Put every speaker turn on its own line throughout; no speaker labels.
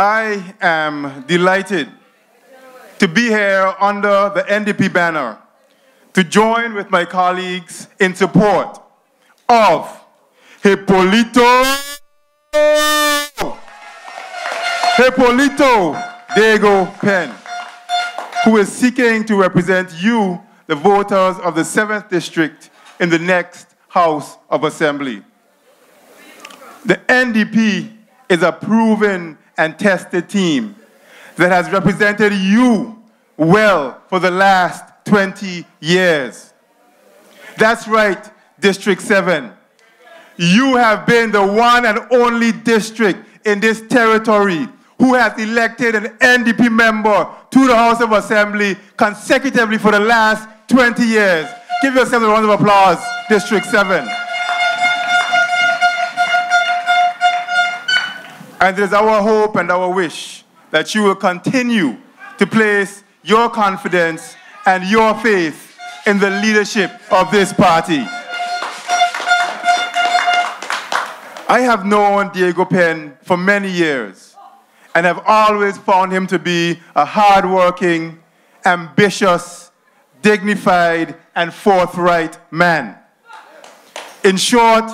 I am delighted to be here under the NDP banner to join with my colleagues in support of Hipólito Diego Pen, who is seeking to represent you, the voters of the 7th District, in the next House of Assembly. The NDP is a proven and tested team that has represented you well for the last 20 years. That's right, District 7. You have been the one and only district in this territory who has elected an NDP member to the House of Assembly consecutively for the last 20 years. Give yourselves a round of applause, District 7. And it is our hope and our wish that you will continue to place your confidence and your faith in the leadership of this party. I have known Diego Pen for many years and have always found him to be a hardworking, ambitious, dignified, and forthright man. In short,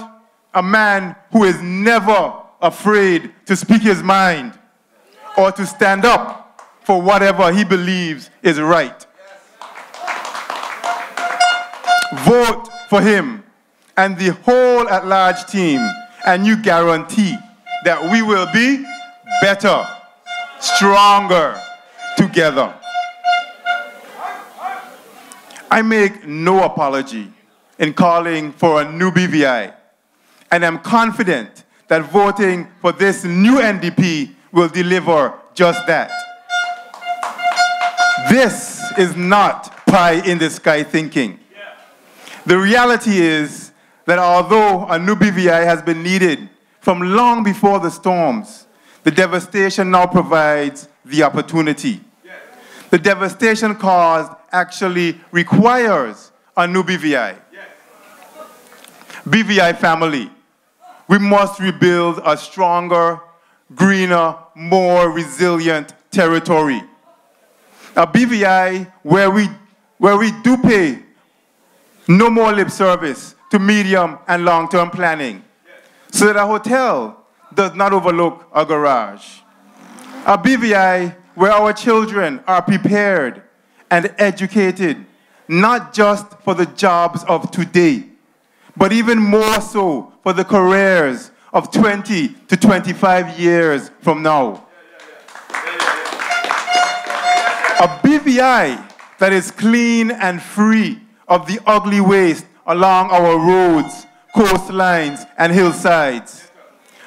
a man who is never afraid to speak his mind or to stand up for whatever he believes is right. Vote for him and the whole at-large team, and you guarantee that we will be better, stronger together. I make no apology in calling for a new BVI, and I'm confident that voting for this new NDP will deliver just that. This is not pie-in-the-sky thinking. The reality is that although a new BVI has been needed from long before the storms, the devastation now provides the opportunity. The devastation caused actually requires a new BVI. BVI family, we must rebuild a stronger, greener, more resilient territory. A BVI where we do pay no more lip service to medium and long-term planning, so that a hotel does not overlook a garage. A BVI where our children are prepared and educated, not just for the jobs of today, but even more so for the careers of 20 to 25 years from now. A BVI that is clean and free of the ugly waste along our roads, coastlines, and hillsides.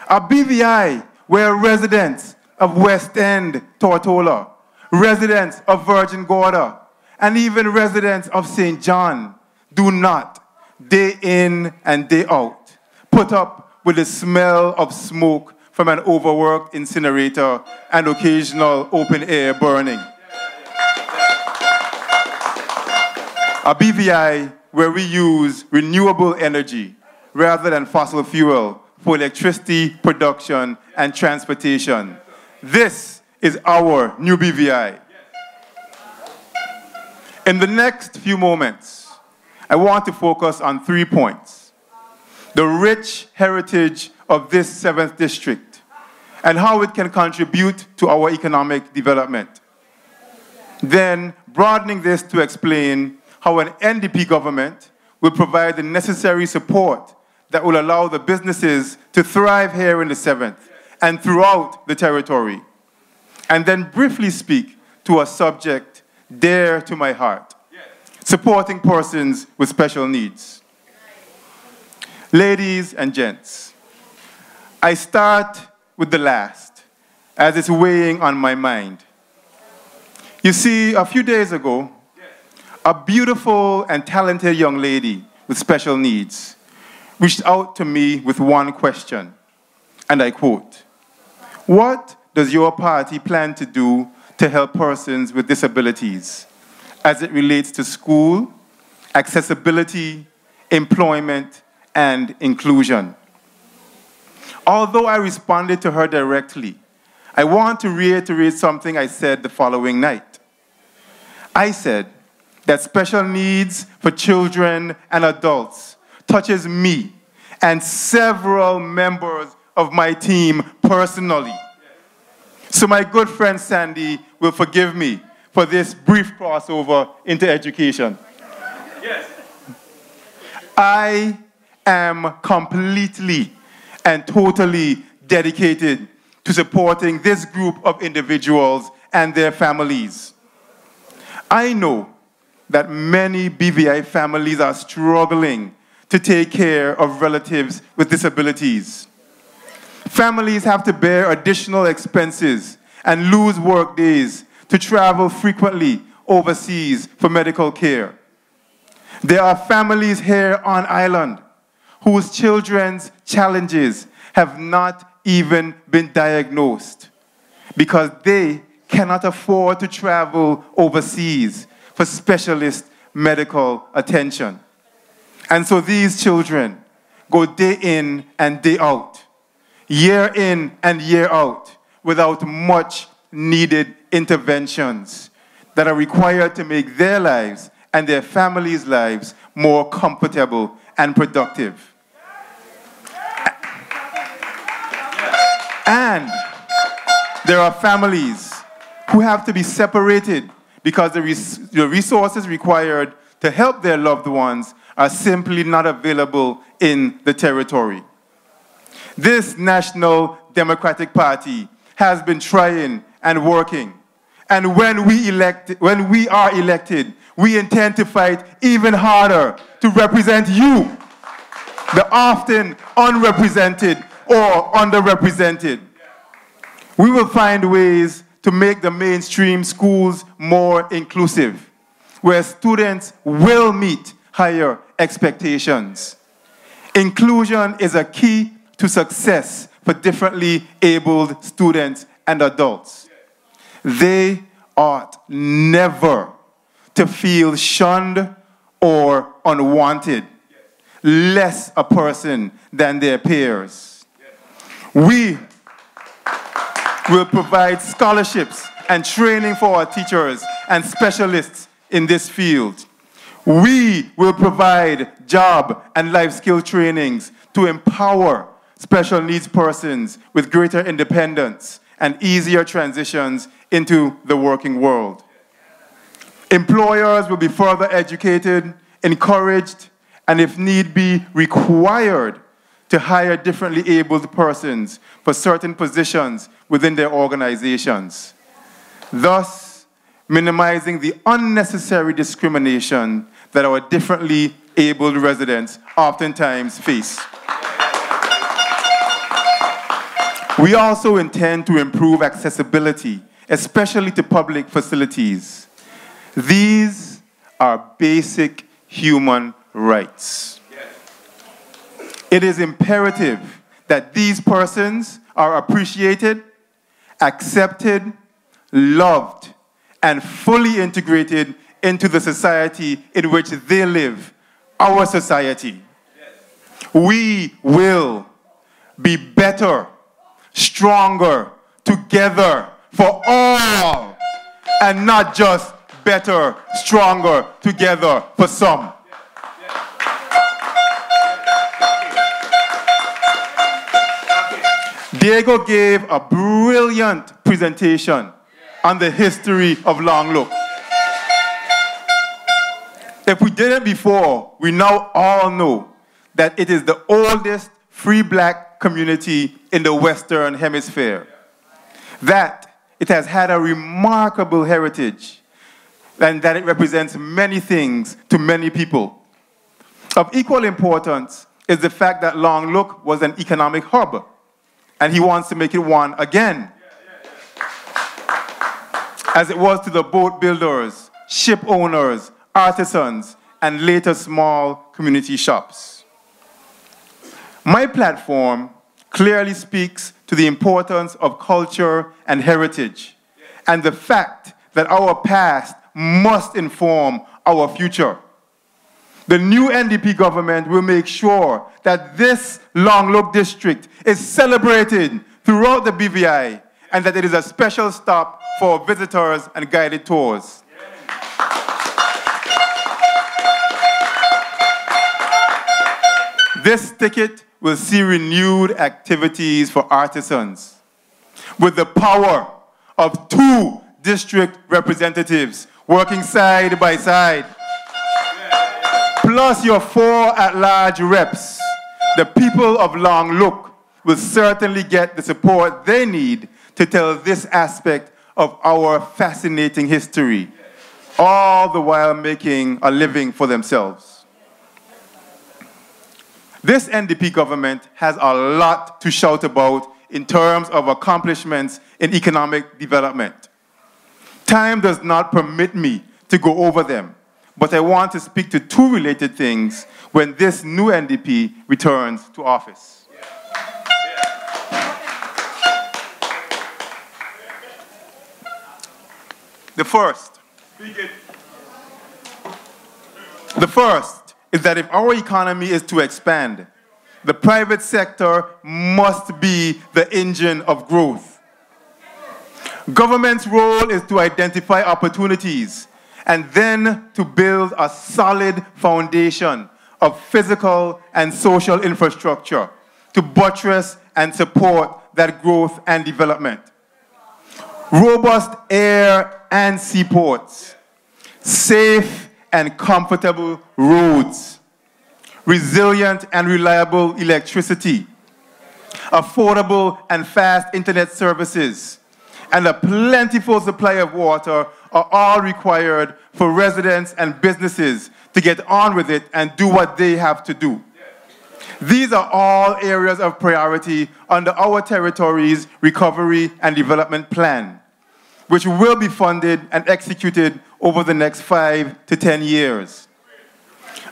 A BVI where residents of West End, Tortola, residents of Virgin Gorda, and even residents of St. John do not, day in and day out, put up with the smell of smoke from an overworked incinerator and occasional open-air burning. A BVI where we use renewable energy rather than fossil fuel for electricity production and transportation. This is our new BVI. In the next few moments, I want to focus on 3 points: the rich heritage of this 7th District and how it can contribute to our economic development. Then, broadening this to explain how an NDP government will provide the necessary support that will allow the businesses to thrive here in the 7th and throughout the territory. And then briefly speak to a subject dear to my heart: supporting persons with special needs. Ladies and gents, I start with the last, as it's weighing on my mind. You see, a few days ago, a beautiful and talented young lady with special needs reached out to me with one question, and I quote, "What does your party plan to do to help persons with disabilities as it relates to school, accessibility, employment, and inclusion?" Although I responded to her directly, I want to reiterate something I said the following night. I said that special needs for children and adults touches me and several members of my team personally. So my good friend Sandy will forgive me for this brief crossover into education. Yes. I am completely and totally dedicated to supporting this group of individuals and their families. I know that many BVI families are struggling to take care of relatives with disabilities. Families have to bear additional expenses and lose work days to travel frequently overseas for medical care. There are families here on island whose children's challenges have not even been diagnosed because they cannot afford to travel overseas for specialist medical attention. And so these children go day in and day out, year in and year out, without much needed interventions that are required to make their lives and their families' lives more comfortable and productive. And there are families who have to be separated because the resources required to help their loved ones are simply not available in the territory. This National Democratic Party has been trying and working. And when we are elected, we intend to fight even harder to represent you, the often unrepresented or underrepresented. We will find ways to make the mainstream schools more inclusive, where students will meet higher expectations. Inclusion is a key to success for differently abled students and adults. They ought never to feel shunned or unwanted, less a person than their peers. We will provide scholarships and training for our teachers and specialists in this field. We will provide job and life skill trainings to empower special needs persons with greater independence and easier transitions into the working world. Employers will be further educated, encouraged, and if need be, required to hire differently abled persons for certain positions within their organizations, thus minimizing the unnecessary discrimination that our differently abled residents oftentimes face. We also intend to improve accessibility, especially to public facilities. These are basic human rights. It is imperative that these persons are appreciated, accepted, loved, and fully integrated into the society in which they live, our society. We will be better, stronger, together for all, and not just better, stronger, together for some. Diego gave a brilliant presentation on the history of Long Look. If we didn't before, we now all know that it is the oldest free black community in the Western Hemisphere. That it has had a remarkable heritage and that it represents many things to many people. Of equal importance is the fact that Long Look was an economic hub, and he wants to make it one again, as it was to the boat builders, ship owners, artisans, and later small community shops. My platform clearly speaks to the importance of culture and heritage, and the fact that our past must inform our future. The new NDP government will make sure that this Long Look district is celebrated throughout the BVI and that it is a special stop for visitors and guided tours. This ticket will see renewed activities for artisans, with the power of 2 district representatives working side by side, plus your 4 at-large reps. The people of Long Look will certainly get the support they need to tell this aspect of our fascinating history, all the while making a living for themselves. This NDP government has a lot to shout about in terms of accomplishments in economic development. Time does not permit me to go over them, but I want to speak to 2 related things when this new NDP returns to office. The first is that if our economy is to expand, the private sector must be the engine of growth. Government's role is to identify opportunities and then to build a solid foundation of physical and social infrastructure to buttress and support that growth and development. Robust air and seaports, safe and comfortable roads, resilient and reliable electricity, affordable and fast internet services, and a plentiful supply of water are all required for residents and businesses to get on with it and do what they have to do. These are all areas of priority under our territory's Recovery and Development Plan, which will be funded and executed over the next 5 to 10 years.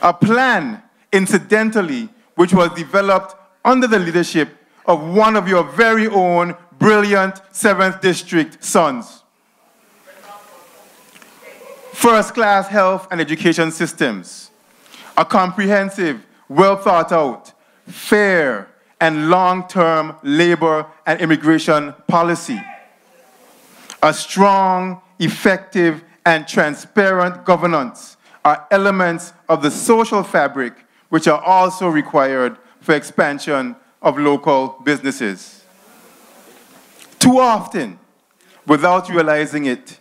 A plan, incidentally, which was developed under the leadership of one of your very own brilliant 7th District sons. First-class health and education systems, a comprehensive, well-thought-out, fair, and long-term labor and immigration policy, a strong, effective, and transparent governance are elements of the social fabric which are also required for expansion of local businesses. Too often, without realizing it,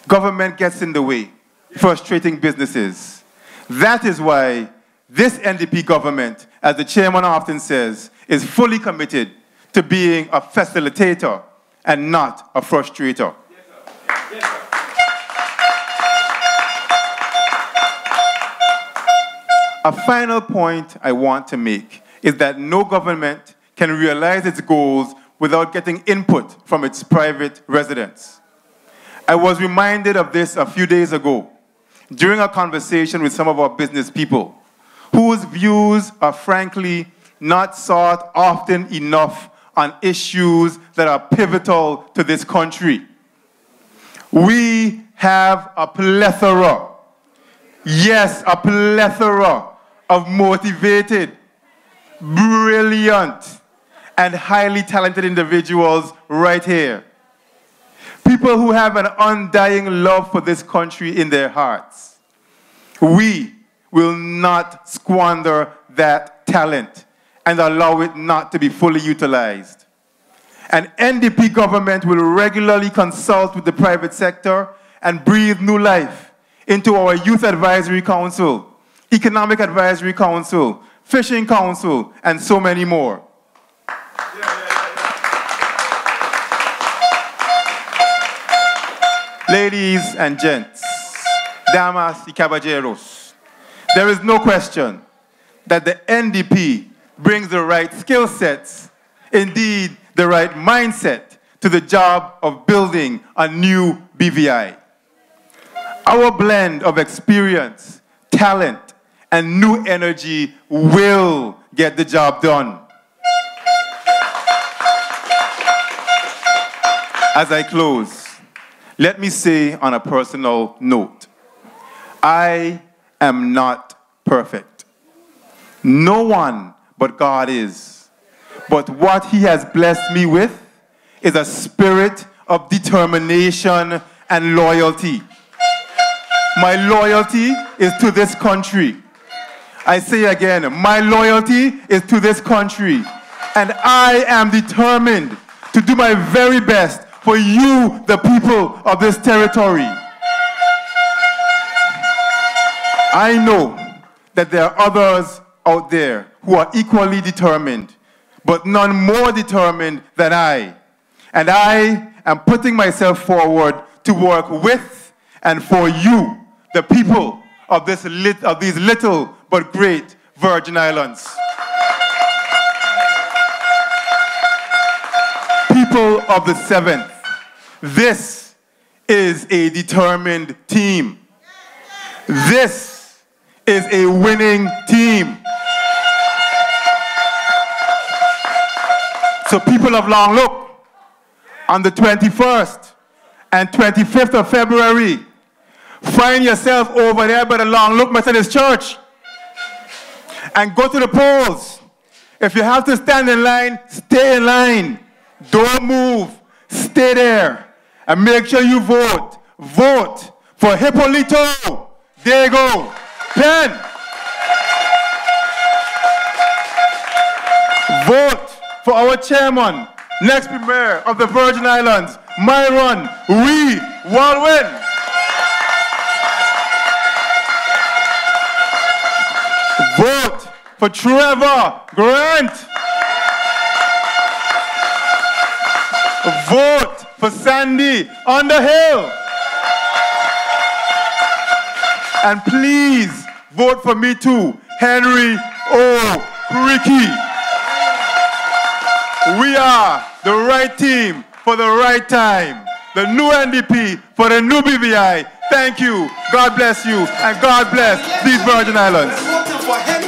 government gets in the way, frustrating businesses. That is why this NDP government, as the chairman often says, is fully committed to being a facilitator and not a frustrator.
Yes, sir. Yes, sir.
A final point I want to make is that no government can realize its goals without getting input from its private residents. I was reminded of this a few days ago during a conversation with some of our business people whose views are frankly not sought often enough on issues that are pivotal to this country. We have a plethora, yes, a plethora of motivated, brilliant, and highly talented individuals right here. People who have an undying love for this country in their hearts. We will not squander that talent and allow it not to be fully utilized. An NDP government will regularly consult with the private sector and breathe new life into our Youth Advisory Council, Economic Advisory Council, Fishing Council, and so many more. Ladies and gents, damas y caballeros, there is no question that the NDP brings the right skill sets, indeed the right mindset, to the job of building a new BVI. Our blend of experience, talent, and new energy will get the job done. As I close, let me say on a personal note, I am not perfect. No one but God is. But what He has blessed me with is a spirit of determination and loyalty. My loyalty is to this country. I say again, my loyalty is to this country. And I am determined to do my very best for you, the people of this territory. I know that there are others out there who are equally determined, but none more determined than I. And I am putting myself forward to work with and for you, the people of these little but great Virgin Islands. People of the 7th, this is a determined team. This is a winning team. So people of Long Look, on the 21st and 25th of February, find yourself over there by the Long Look Methodist Church and go to the polls. If you have to stand in line, stay in line. Don't move. Stay there. And make sure you vote. Vote for Hippolito. There you go. Pen. Vote for our chairman, next premier of the Virgin Islands, Myron Wee Walwyn. Vote for Trevor Grant. Vote for Sandy Underhill. And please vote for me too, Henry O. Creque. We are the right team for the right time. The new NDP for the new BVI. Thank you. God bless you. And God bless these Virgin Islands.